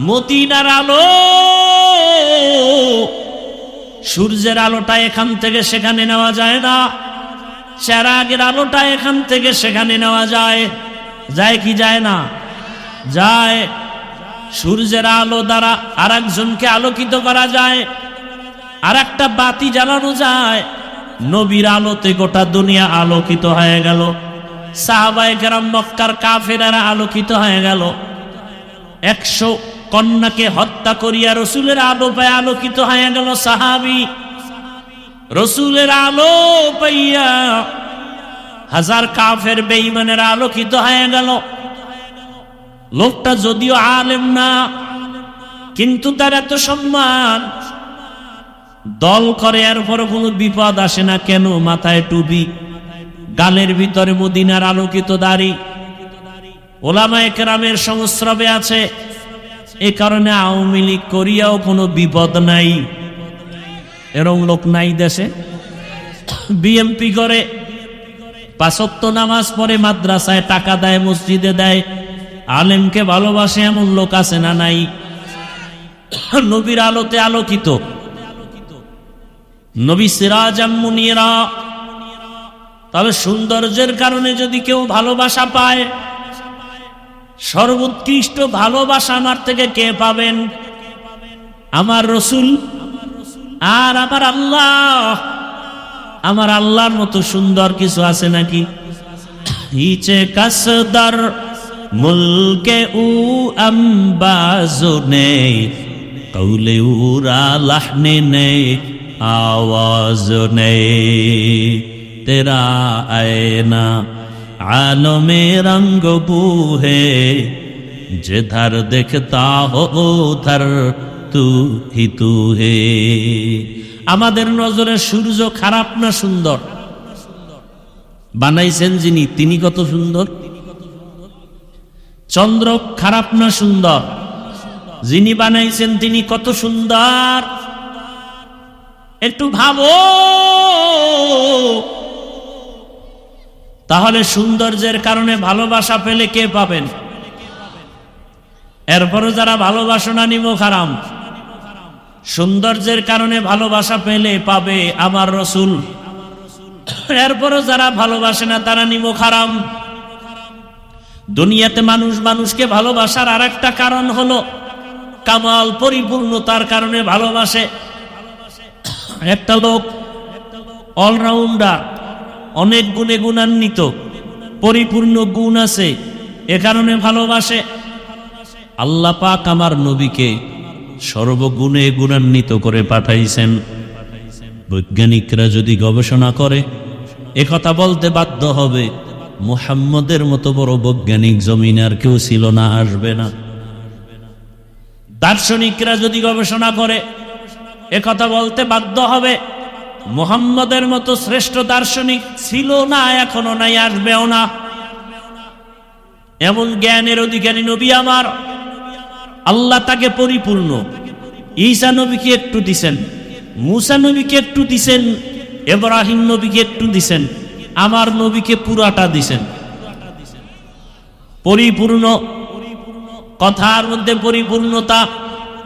মদিনার আলো। সূর্যের আলোটা এখান থেকে সেখানে নেওয়া যায় না, চেরাগের আলোটা এখান থেকে সেখানে নেওয়া যায়। যায় কি যায় না? যায়। সূর্যের আলো দ্বারা আর একজনকে আলোকিত করা যায়, আর একটা বাতি জ্বালানো যায়। নবীর আলোতে গোটা দুনিয়া আলোকিত হয়ে গেল। সাহাবায়ে কেরাম মক্কার কাফেরেরা আলোকিত হয়ে গেল। 100 কন্যাকে হত্যা করিয়া রসুলের আলো পায় আলোকিত হয়ে গেল সাহাবী। রসুলের আলো পাইয়া হাজার কাফের বেঈমানের আলোকিত হয়ে গেল। লোকটা যদিও আলেম না, কিন্তু তার এত সম্মান, দল করে, এরপর কোনো বিপদ আসে না কেন? মাথায় টুপি, গালের ভিতরে মদিনার আলোকিত দাড়ি, ওলামায়ে কেরামের সংস্রবে আছে। এ কারণে আওয়ামী লীগ করিয়াও কোনো বিপদ নাই, এরকম লোক নাই দেশে। বিএমপি করে, 5 ওয়াক্ত নামাজ পড়ে, মাদ্রাসায় টাকা দেয়, মসজিদে দেয়, আলেমকে ভালোবাসে, এমন লোক আছে না নাই? নবীর আলোতে আলোকিত, নবী সিরাজাম মুনিরা। তবে সৌন্দর্যের কারণে যদি কেউ ভালোবাসা পায়, সর্বোৎকৃষ্ট ভালোবাসা আমার থেকে কে পাবেন? আমার রসুল আর আমার আল্লাহ। আমার আল্লাহর মতো সুন্দর কিছু আছে নাকি? হিচে কাসদার মুলকে উ আম্বাজো নেই, কৌলে উরা লাহনে নেই, आवाज ने तेरा आईना आलमे रंग बू है, जिधर देखता हो उधर तू ही तू है। আমাদের নজরে সূর্য খারাপ না সুন্দর? বানাইছেন যিনি, তিনি কত সুন্দর। চন্দ্র খারাপ না সুন্দর? যিনি বানাইছেন তিনি কত সুন্দর। একটু ভাবো, তাহলে সৌন্দর্যের কারণে ভালোবাসা পেলে কে পাবেন? এরপরও যারা ভালোবাসো না নিমো খারাম, সৌন্দর্যের কারণে ভালোবাসা পেলে পাবে আমার রসুল। এরপরও যারা ভালোবাসে না তারা নিমো খারাম। দুনিয়াতে মানুষ মানুষকে ভালোবাসার আর একটা কারণ হলো কামাল, পরিপূর্ণতার কারণে ভালোবাসে। একটা লোক অলরাউন্ডার, অনেক গুণে গুণান্বিত, পরিপূর্ণ গুণ আছে, এ কারণে ভালোবাসে। আল্লাহ পাক আমার নবীকে সর্বগুণে গুণান্বিত করে পাঠাইছেন। বৈজ্ঞানিকরা যদি গবেষণা করে একথা বলতে বাধ্য হবে, মুহাম্মদের মতো বড় বৈজ্ঞানিক জমিনে আর কেউ ছিল না, আসবে না। দার্শনিকরা যদি গবেষণা করে একথা বলতে বাধ্য হবে, মুহাম্মদের মতো শ্রেষ্ঠ দার্শনিক ছিল না, এখনো নাই, আসবেও না। এমন জ্ঞানের অধিকারী নবী আমার, আল্লাহ তাকে পরিপূর্ণ। ঈসা নবীকে একটু দিছেন, মুসা নবীকে একটু দিছেন, ইব্রাহিম নবীকে একটু দিছেন, আমার নবীকে পুরাটা দিছেন। পরিপূর্ণ কথার মধ্যে পরিপূর্ণতা,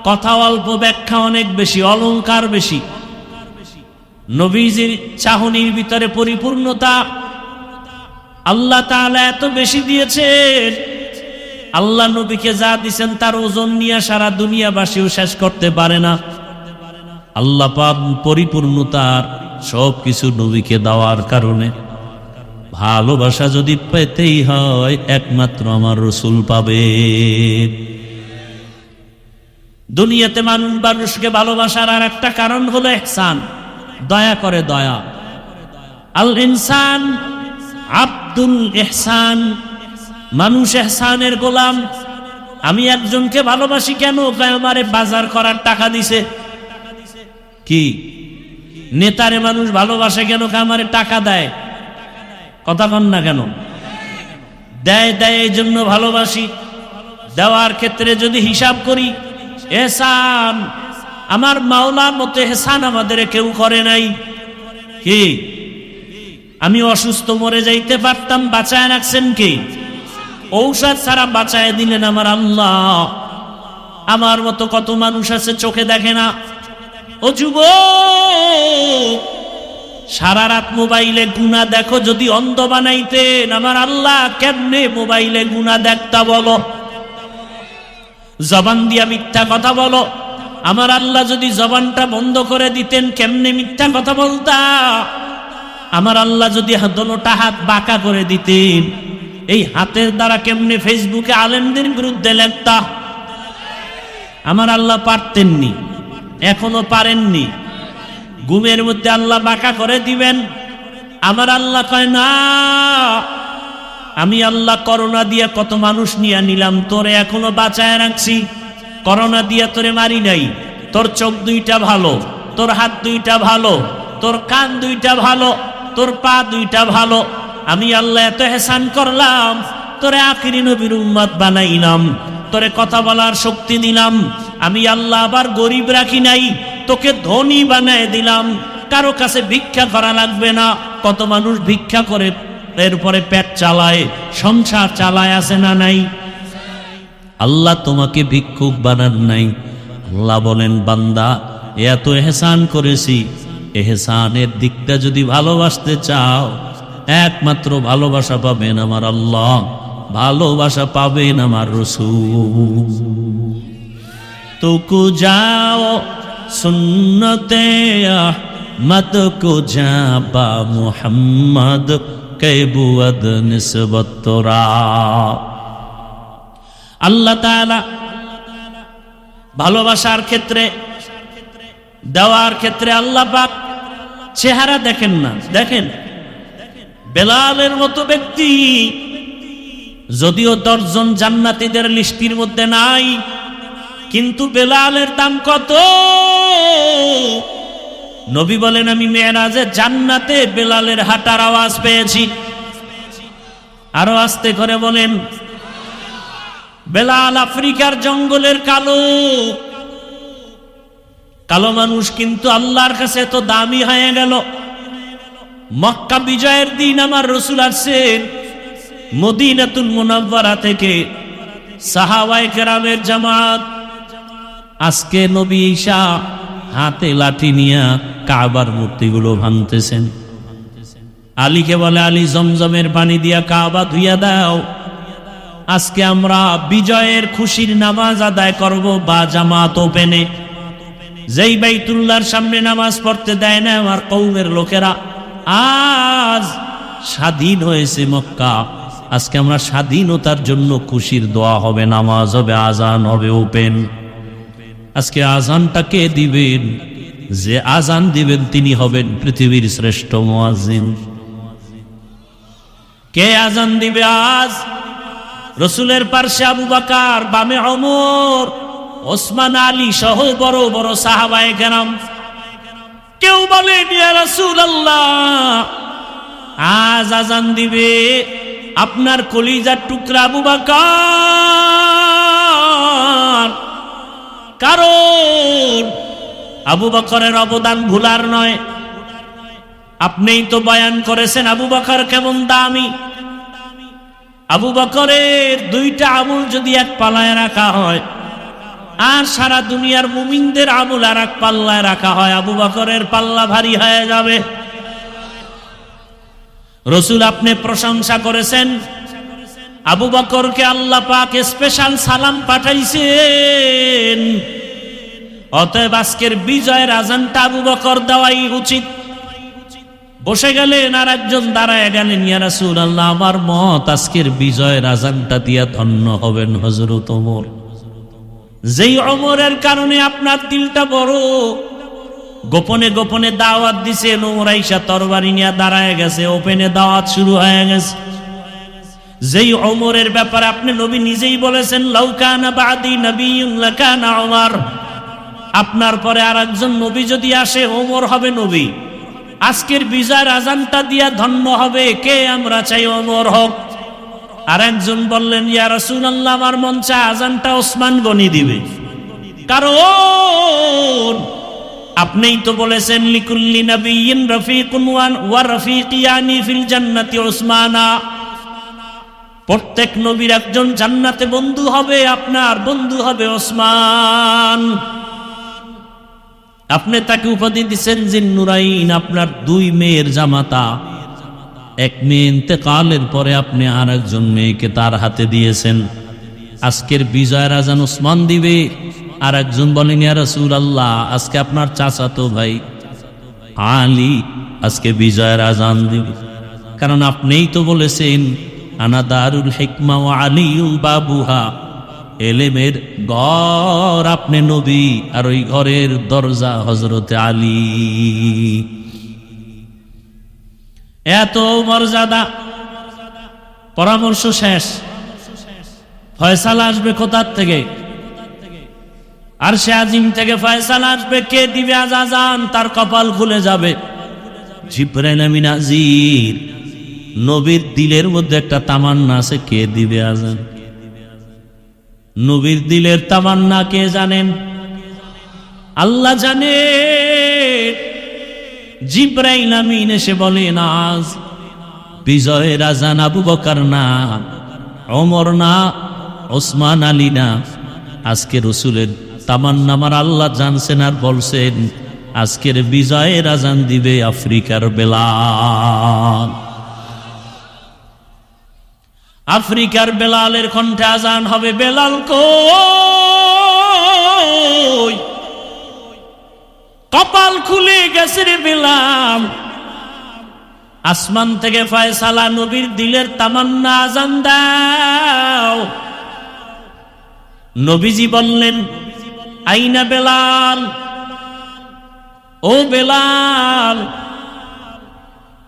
কথা অল্প, ব্যাখ্যা অনেক বেশি, অলংকার বেশি। নবীজির চাহনির ভিতরে পরিপূর্ণতা। আল্লাহ তাআলা এত বেশি দিয়েছেন, আল্লাহ নবীকে যা দিছেন তার ওজন নিয়ে সারা দুনিয়াবাসীও শেষ করতে পারে না। আল্লাহ পাক পরিপূর্ণতার সবকিছু নবীকে দেওয়ার কারণে ভালোবাসা যদি পেতেই হয় একমাত্র আমার রাসূল পাবে। দুনিয়াতে মানুষকে ভালোবাসার আর একটা কারণ হলো ইহসান, দয়া করে, দয়া। আল ইনসান আব্দুল ইহসান, মানুষ ইহসানের গোলাম। আমি একজনকে ভালোবাসি কেন? আমারে বাজার করার টাকা দিছে। কি নেতারে মানুষ ভালোবাসে কেন? আমারে টাকা দেয়। কথা কন না কেন? দেয় এই জন্য ভালোবাসি। দেওয়ার ক্ষেত্রে যদি হিসাব করি, এহসান আমার মাওলার মতো এহসান আমাদের কেউ করে নাই। কি আমি অসুস্থ মরে যাইতে পারতাম, বাঁচায় রাখছেন কি? ঔষধ ছাড়া বাঁচায় দিলেন আমার আল্লাহ। আমার মতো কত মানুষ আছে চোখে দেখে না। ও যুবক, সারা রাত মোবাইলে গুনাহ দেখো, যদি অন্ধ বানাইতেন আমার আল্লাহ কেমনে মোবাইলে গুনাহ দেখতা বলো? জবান দিয়া মিথ্যা কথা বলো, আমার আল্লাহ যদি জবানটা বন্ধ করে দিতেন কেমনে মিথ্যা কথা বলতা? আমার আল্লাহ যদি দোনোটা হাত বাঁকা করে দিতেন, এই হাতের দ্বারা কেমনে ফেসবুকে আলেমদের বিরুদ্ধে লেখতা? আমার আল্লাহ পারতেননি, এখনো পারেননি। ঘুমের মধ্যে আল্লাহ বাঁকা করে দিবেন। আমার আল্লাহ কয় না, আমি আল্লাহ করোনা দিয়া কত মানুষ নিয়ে নিলাম, তোরে এখনো বাঁচায় রাখছি। করোনা দিয়া তোরে মারি নাই। তোর চোখ দুইটা ভালো, তোর হাত দুইটা ভালো, তোর কান দুইটা ভালো, তোর পা দুইটা ভালো। আমি আল্লাহ এত এহসান করলাম, তোরে আখিরি নবীর উম্মত বানাইলাম, তোরে কথা বলার শক্তি দিলাম। আমি আল্লাহ আবার গরিব রাখি নাই, তোকে ধনী বানায় দিলাম। কারো কাছে ভিক্ষা করা লাগবে না। কত মানুষ ভিক্ষা করে এরপরে পেট চালায়, সংসার চালায়, আছে না নাই? আল্লাহ তোমাকে ভিক্ষুক বানান নাই। আল্লাহ বলেন, বান্দা এত এহসান করেছি, এহসানের দিকটা যদি ভালোবাসতে চাও একমাত্র ভালোবাসা পাবেন আমার আল্লাহ, ভালোবাসা পাবেন আমার রাসূল। তো যাও সুন্নতে আহমদ কো জাবা মুহাম্মদ কে বুয়াদ নিসবত তোরা। আল্লাহ তাআলা ভালোবাসার ক্ষেত্রে, দেওয়ার ক্ষেত্রে আল্লাহ পাক চেহারা দেখেন না। দেখেন বেলালের মতো ব্যক্তি যদিও 10 জন জান্নাতীদের লিস্টির মধ্যে নাই, কিন্তু বেলালের দাম কত? নবী বলেন, আমি মেরাজে জান্নাতে বেলালের হাঁটার আওয়াজ পেয়েছি। আরো আস্তে করে বলেন, বেলাল আফ্রিকার জঙ্গলের কালো কালো মানুষ, কিন্তু আল্লাহর কাছে তো দামি হয়ে গেল। মক্কা বিজয়ের দিন আমার রাসূল আসছেন মদিনাতুল মুনাওয়ারা থেকে, সাহাবায়ে কেরামের জামাত। আজকে নবী ঈসা হাতে লাঠি নিয়ে কাবার মূর্তিগুলো ভাঙতেছেন। আলীকে বলে, আলী জমজমের পানি দিয়া কাবা ধুইয়া দাও। আজকে আমরা বিজয়ের খুশির নামাজ আদায় করব বা জামাত ওপেনে। যেই বাইতুল্লাহর সামনে নামাজ পড়তে দেয় না আমার কওমের লোকেরা, আজ স্বাধীন হয়েছে মক্কা। আজকে আমরা স্বাধীনতার জন্য খুশির দোয়া হবে, নামাজ হবে, আজান হবে ওপেন। আজকে আজানটা কে দিবেন? যে আজান দিবেন তিনি হবেন পৃথিবীর শ্রেষ্ঠ মুয়াজ্জিন। কে আজান দিবে আজ? রসুলের পার্শ্বে আবু বকর, বামে ওমর, ওসমান, আলী সহ বড় বড় সাহাবায়ে কেরাম। কেউ বলেন, ইয়া রাসূলুল্লাহ, আজ আজান দিবে আপনার কলিজার টুকরা আবু বকর। কারণ আবু বকরের অবদান ভুলার নয়। আপনিই তো বয়ান করেছেন আবু বকর কেমন দামি। আবু বকরের দুইটা আমল যদি এক পাল্লায় রাখা হয় আর সারা দুনিয়ার মুমিনদের আমল আর এক পাল্লায় রাখা হয়, আবু বকরের পাল্লা ভারী হয়ে যাবে। রসুল আপনি প্রশংসা করেছেন আবু বকরকে, আল্লাহ পাক স্পেশাল সালাম পাঠাইছেন। অতএব আজকের বিজয়ের আজানটা আবু বকর দেওয়াই উচিত। বসে গেলেন আর একজন দাঁড়ায় গেলেন, ইয়া রাসূলুল্লাহ আমার মত আজকের বিজয়ের আজানটা দিয়া ধন্য হবেন হযরত ওমর। যেই ওমরের কারণে আপনার দিলটা বড়, গোপনে গোপনে দাওয়াত দিছে, ওমর আইসা তরবারি নিয়ে দাঁড়ায় গেছে, ওপেনে দাওয়াত শুরু হয়ে গেছে। যেই ওমরের ব্যাপারে আপনি নবী নিজেই বলেছেন লাউ কানা বাদি নবিয়্যুন লাকানা ওমর, আপনার পরে আর একজন নবী যদি আসে ওমর হবে নবী। আজকের বিজয়ের আজানটা দিয়া ধন্য হবে কে? আমরা চাই ওমর হোক। আর একজন বললেন ইয়া রাসূলুল্লাহ আমার মন চায় আজানটা ওসমান গনি দিবে, কারণ আপনিই তো বলেছেন লিকুল্লি নাবিয়্যিন রাফিকুন ওয়া রাফিকিয়ানি ফিল জান্নাতি উসমানা, প্রত্যেক নবীর একজন জান্নাতে বন্ধু হবে, আপনার বন্ধু হবে ওসমান। আপনি তাকে উপাধি দিচ্ছেন জিন্নুরাইন, আপনার দুই মেয়ের জামাতা। এক মেয়ে ইন্তেকালের পরে আপনি আর একজন মেয়েকে তার হাতে দিয়েছেন। আজকের বিজয়ের আজান ওসমান দিবে। আর একজন বলেন ইয়া রাসূলুল্লাহ আজকে আপনার চাচাতো ভাই আলী আজকে বিজয়ের আজান দিবে, কারণ আপনিই তো বলেছেন আনা দারুল হিকমা ওয়া আলিউল বাবুহা, এলেমের ঘর আপনি নবী আর ওই ঘরের দরজা হযরতে আলী। এত মর্যাদা। পরামর্শ শেষ, ফয়সালা আসবে কোথার থেকে? আরশে আজিম থেকে ফয়সালা আসবে। কে দিবে আজান? তার কপাল খুলে যাবে। জিবরাইল আমিন হাজির। নবীর দিলের মধ্যে একটা তামান্না আছে, কে দিবে আজান? নবীর দিলের তামান্না কে জানেন? আল্লাহ জানে। জিবরাইল আমিন এসে বলেন আজ বিজয়ের আজান আবু বকর না, ওমর না, ওসমান আলী না, আজকে রসুলের তামান্না আমার আল্লাহ জানছেন আর বলছেন আজকের বিজয়ের আজান দিবে আফ্রিকার বেলাল। আফ্রিকার বেলালের কণ্ঠে আজান হবে। বেলাল কই? কপাল খুলে গেছে রে বেলাল। আসমান থেকে ফয়সালা, নবীর দিলের তামান্না, আজান দাও। নবীজি বললেন আইনা বেলাল, ও বেলাল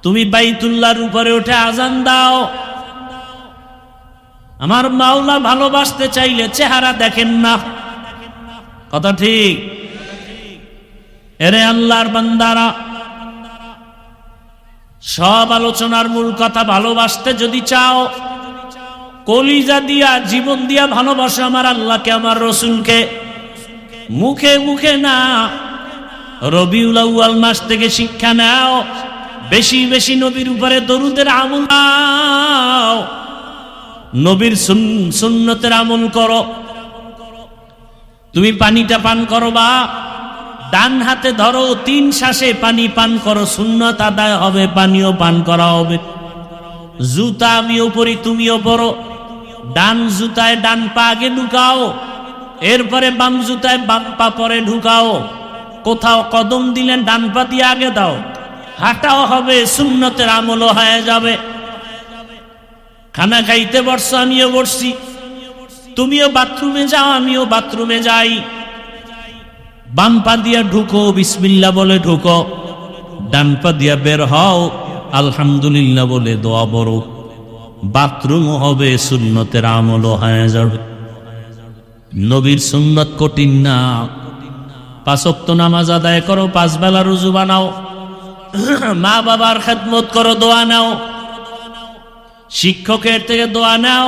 তুমি বাইতুল্লাহর উপরে উঠে আজান দাও। আমার মাওলা ভালোবাসতে চাইলে চেহারা দেখেন না, কথা ঠিক? এরে আল্লাহর বান্দারা, সব আলোচনার মূল কথা, ভালোবাসতে যদি চাও কলিজা দিয়া জীবন দিয়া ভালোবাসো আমার আল্লাহকে, আমার রসুলকে। মুখে মুখে না, রবিউল আউয়াল মাস থেকে শিক্ষা নাও, বেশি বেশি নবীর উপরে দরুদের আমল নাও, নবীর সুন্নতের আমল করো। তুমি পানিটা পান করো বা ডান হাতে ধরো, 3 শ্বাসে পানি পান করো, সুন্নত আদায় হবে, পানিও পান করা হবে। জুতা আমিও পরি, তুমিও পরো। ডান জুতায় ডান পা আগে ঢুকাও, এরপরে বাম জুতায় বাম পা পরে ঢুকাও। কোথাও কদম দিলেন ডান পা দিয়ে আগে দাও, হাঁটাও হবে, সুন্নতের আমলও হয়ে যাবে। খানা খাইতে বসছো, আমিও বসছি, তুমিও বাথরুমে যাও, আমিও বাথরুমে যাই। বাম পা দিয়া ঢুকো, বিসমিল্লাহ বলে ঢুকো, ডান পা দিয়া বের হও, আলহামদুলিল্লাহ বলে দোয়া বড়। বাথরুমও হবে, সুন্নতের আমলও হয়ে যাবে। নবীর সুন্নত কঠিন না। 5 ওয়াক্ত নামাজ আদায় করো, 5 বেলা রুজু বানাও, মা বাবার খেদমত করো, দোয়া নাও, শিক্ষকের থেকে দোয়া নাও,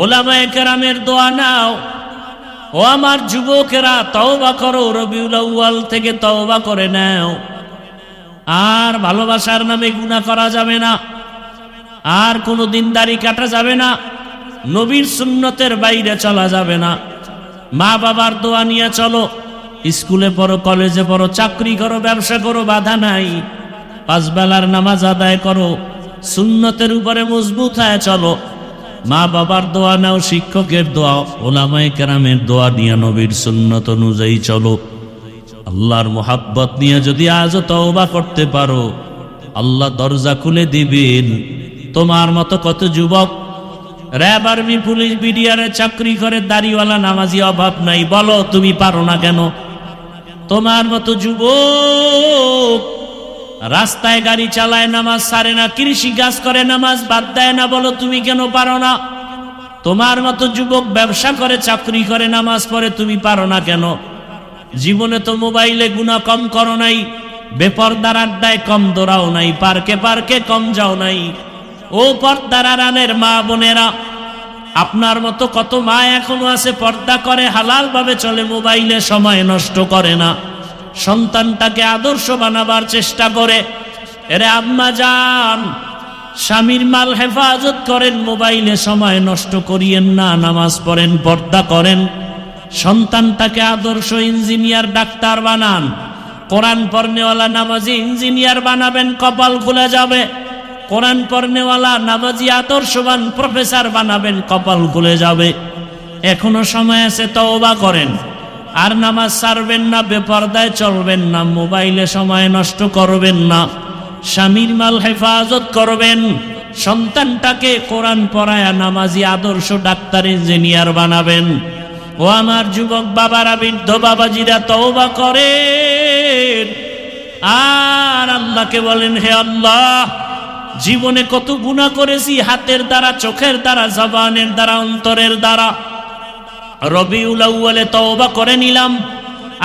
ওলামায়ে কেরামের দোয়া নাও। ও আমার যুবকেরা, তওবা করো, রবিউল আউয়াল থেকে তওবা করে নাও। আর ভালোবাসার নামে গুনাহ করা যাবে না, আর কোনো দিনদারি কাটা যাবে না, নবীর সুন্নতের বাইরে চলা যাবে না। মা বাবার দোয়া নিয়ে চলো, স্কুলে পড়ো, কলেজে পড়ো, চাকরি করো, ব্যবসা করো, বাধা নাই। 5 বেলার নামাজ আদায় করো, সুন্নতের উপরে মজবুত হয়ে চলো। মা বাবার দোয়া নাও, শিক্ষকের দোয়া, ওলামায়ে কেরামের দোয়া নিয়ে নবীর সুন্নত অনুযায়ী চলো। আল্লাহর মোহাব্বত নিয়ে যদি আজও তওবা করতে পারো, আল্লাহ দরজা খুলে দিবেন। তোমার মতো কত যুবক র্যাব, আর্মি, পুলিশ, বিডিআরে চাকরি করে, দাড়িওয়ালা নামাজি অভাব নাই। বলো তুমি পারো না কেন? তোমার মতো যুবক রাস্তায় গাড়ি চালায়, নামাজ ছাড়ে না, কৃষি কাজ করে, নামাজ বাদ দেয় না। বলো তুমি কেন পারো না? তোমার মতো যুবক ব্যবসা করে, চাকরি করে, নামাজ পড়ে, তুমি পারো না কেন? জীবনে তো মোবাইলে গুনাহ কম করো নাই, বেপরদার আড্ডায় কম দৌড়াও নাই, পার্কে পার্কে কম যাও নাই। ও পর্দার আড়ালের মা বোনেরা, আপনার মতো কত মা এখনো আছে পর্দা করে, হালাল ভাবে চলে, মোবাইলে সময় নষ্ট করে না, সন্তানটাকে আদর্শ বানাবার চেষ্টা করে। এরে আম্মা জান, স্বামীর মাল হেফাজত করেন, মোবাইলে সময় নষ্ট করিয়েন না, নামাজ পড়েন, পর্দা করেন, সন্তানটাকে আদর্শ ইঞ্জিনিয়ার, ডাক্তার বানান। কোরআন পড়নেওয়ালা নামাজি ইঞ্জিনিয়ার বানাবেন, কপাল খুলে যাবে। কোরআন পড়নেওয়ালা নামাজি আদর্শবান প্রফেসর বানাবেন, কপাল খুলে যাবে। এখনো সময় আছে, তওবা করেন। আর নামাজ ছাড়বেন না, বেপরদায় চলবেন না, মোবাইলে সময় নষ্ট করবেন না, স্বামীর মাল হেফাজত করবেন, সন্তানটাকে কোরআন পড়ায়া নামাজি আদর্শ ডাক্তার ইঞ্জিনিয়ার বানাবেন। ও আমার যুবক বাবারা, বৃদ্ধ বাবাজিরা, তওবা করেন আর আল্লাহকে বলেন, হে আল্লাহ, জীবনে কত গুনাহ করেছি, হাতের দ্বারা, চোখের দ্বারা, জবানের দ্বারা, অন্তরের দ্বারা। রবিউল আউয়ালে তওবা করে নিলাম,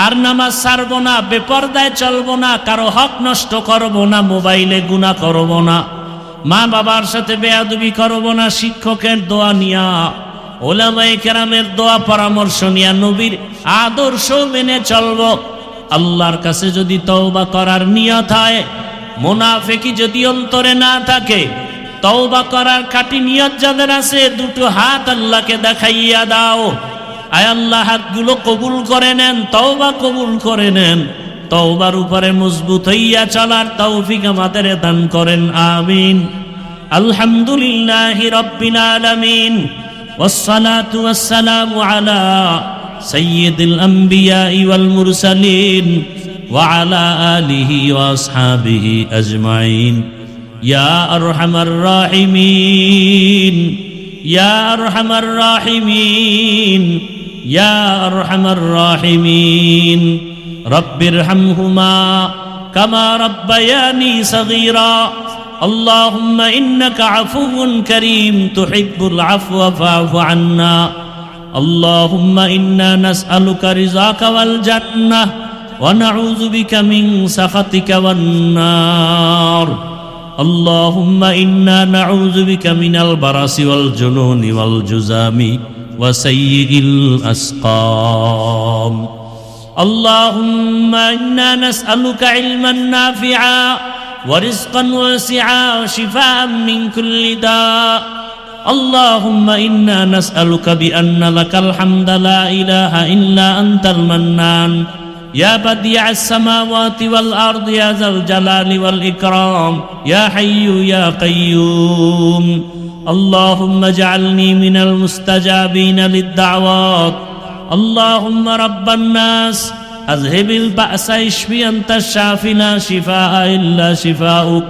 আর নামাজ ছাড়বো না, বেপরদায় চলবো না, কারো হক নষ্ট করবো না, মোবাইলে গুনাহ করবো না, মা বাবার সাথে বেয়াদবি করবো না, শিক্ষকের দোয়া নিয়া, ওলামায়ে কেরামের দোয়া পরামর্শ নিয়া, নবীর আদর্শ মেনে চলবো। আল্লাহর কাছে যদি তওবা করার নিয়ত হয়, মুনাফিকি যদি অন্তরে না থাকে, তওবা করার খাঁটি নিয়ত যাদের আছে, দুটো হাত আল্লাহকে দেখাইয়া দাও। আয় আল্লাহ, হাতগুলো কবুল করে নেন, তওবা কবুল করে নেন, তওবার উপরে মজবুত হইয়া চলার তৌফিক আমাদের দান করেন, আমিন। আলহামদুলিল্লাহি রাব্বিল আলামিন, ওয়াসসালাতু ওয়াসসালামু আলা সাইয়্যিদিল আমবিয়াই ওয়াল মুরসালিন ওয়া আলা আলিহি ওয়া আসহাবিহি আজমাইন। ইয়া আরহামার রাহিমিন, ইয়া আরহামার রাহিমিন, ইয়া আরহামার রাহিমিন। রব্বিরহামহুমা কামা রাব্বায়ানি সগীরা। আল্লাহুম্মা ইন্নাকা আফুউন কারীম তুহিব্বুল আফওয়া ফা'ফু আন্না। আল্লাহুম্মা ইন্না নাসআলুকা রিযাকা ওয়াল জান্নাহ ওয়া নাউযু বিকা মিন সাখাতিকা ওয়ান নার। اللهم إنا نعوذ بك من البرص والجنون والجذام وسيء الأسقام. اللهم إنا نسألك علما نافعا ورزقا واسعا وشفاء من كل داء. اللهم إنا نسألك بأن لك الحمد لا إله إلا أنت المنان يا بديع السماوات والأرض يا ذا الجلال والإكرام يا حي يا قيوم. اللهم اجعلني من المستجابين للدعوات. اللهم رب الناس أذهب البأس اشف أنت الشافي لا شفاء إلا شفاؤك